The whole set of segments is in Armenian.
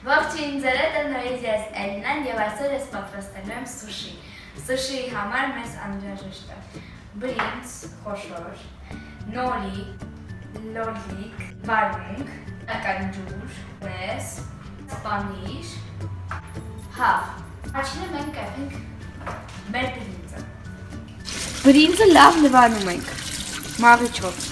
Ողջույն ձեզ նորից ես Էլինան եւ այսօր ես պատրաստելու եմ սուշի։ Սուշիի համար մեզ անհրաժեշտ է բրինձ, խոշոր, նորի, լոլիկ, վարունգ, ականջուր, մեզ, սպանիր, հավ։ Առաջինը մենք կապենք մեր բրինձը։ Բրինձը լավ լվանում ենք մաղիչով։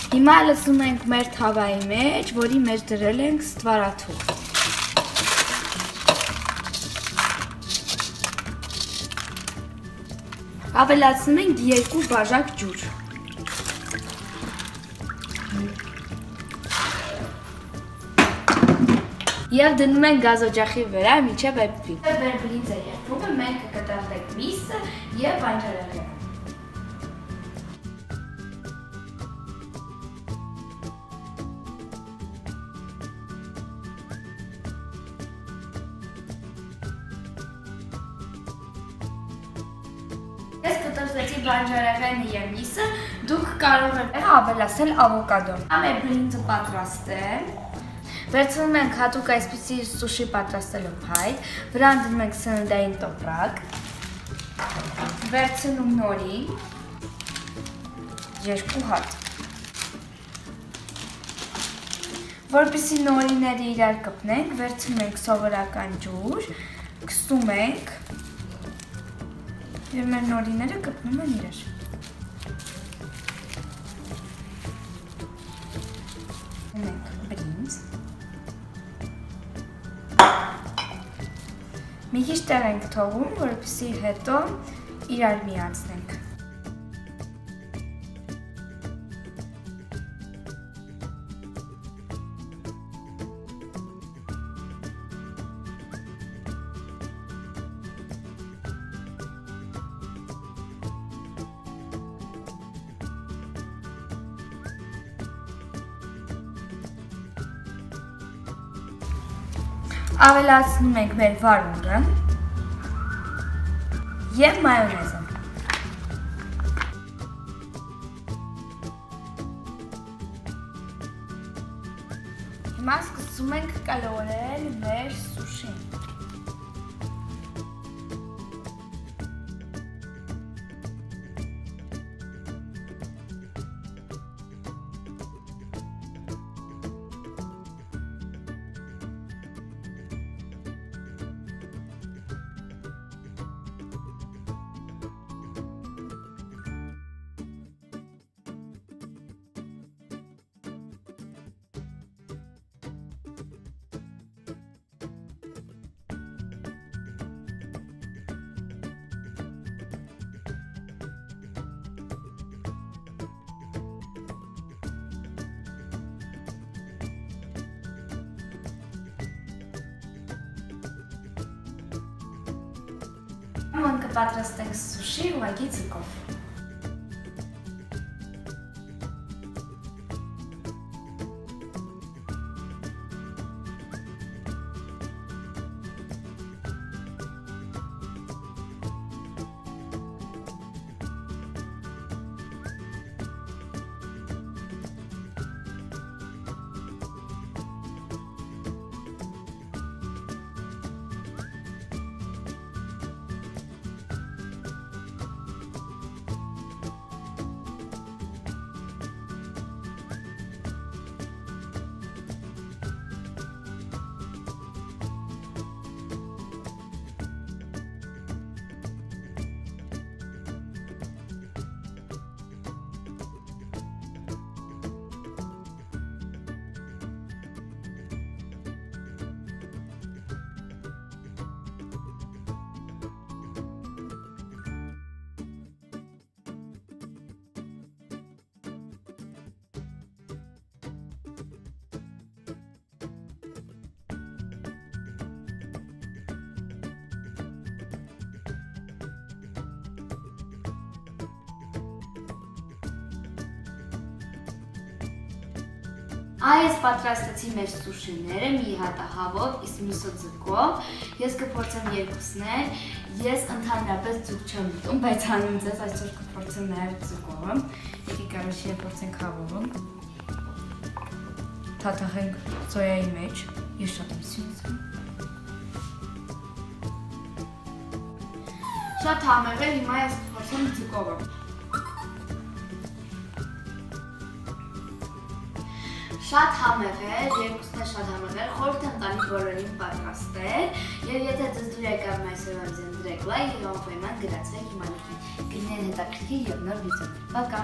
Հիմա լցնում ենք մեր թավայի մեջ, որի մեջ դրել ենք ստվարաթուղ։ Ավելացնում ենք 2 բաժակ ջուր։ Եվ դնում ենք գազօջախի վրա մինչև էպվի։ Մեր բրինձը եփվում է, մենք կկտրատենք միսը եւ բանջարեղենը։ Ես կտրատեցի բանջարեղենը եւ միսը, դուք կարող եք ավելացնել ավոկադո։ Մեր բրինձը պատրաստ է։ Վերցնում ենք հատուկ այսպիսի սուշի պատրաստելու փայտ, վրան դնում ենք սննդային տոպրակ, վերցնում նորի, 2 հատ։ Որպեսզի նորիները իրար կպնենք, վերցնում ենք սովորական ջուր, քսում ենք եւ մեր նորիները կպնում են իրար։ Ունենք բրինձ։ Մի քիչ տեղ ենք թողում, որպեսզի հետո իրար միացնենք։ Ավելացնում ենք մեր վարունգը և մայոնեզը։ Հիմա սկսում ենք կալորել մեր սուշին։ Մենք կպատրաստենք սուշի ուղղակի ձկով։ Այս պատրաստեցի մեր սուշիները մի հատահավով, իսկ միսը ձկով, ես կփորձեմ երկուսներ, ես ընդհանրապես ձուկ չեմ ուտում, բայց հանում ձեզ այսօր կփորձեմ նաև ձուկով, եկեք առաջինը փորձենք հավով։ թաթախենք սոյայի մեջ։ Ես շատ եմ սիրում։ Շատ համեղ է, հիմա ես կփորձեմ ձկովը։ Շատ համեղ է, երկուսն է շատ համեղ է, խորհուրդ եմ տալիս բոլորին պատրաստել, եւ եթե ձեզ դուր եկավ այսօր ձեզ դրեք լայք, եւ անպայման գրացրեք իմ ալիքին։ Կլինեն հետաքրքիր եւ նոր վիդեոներ։ Пока։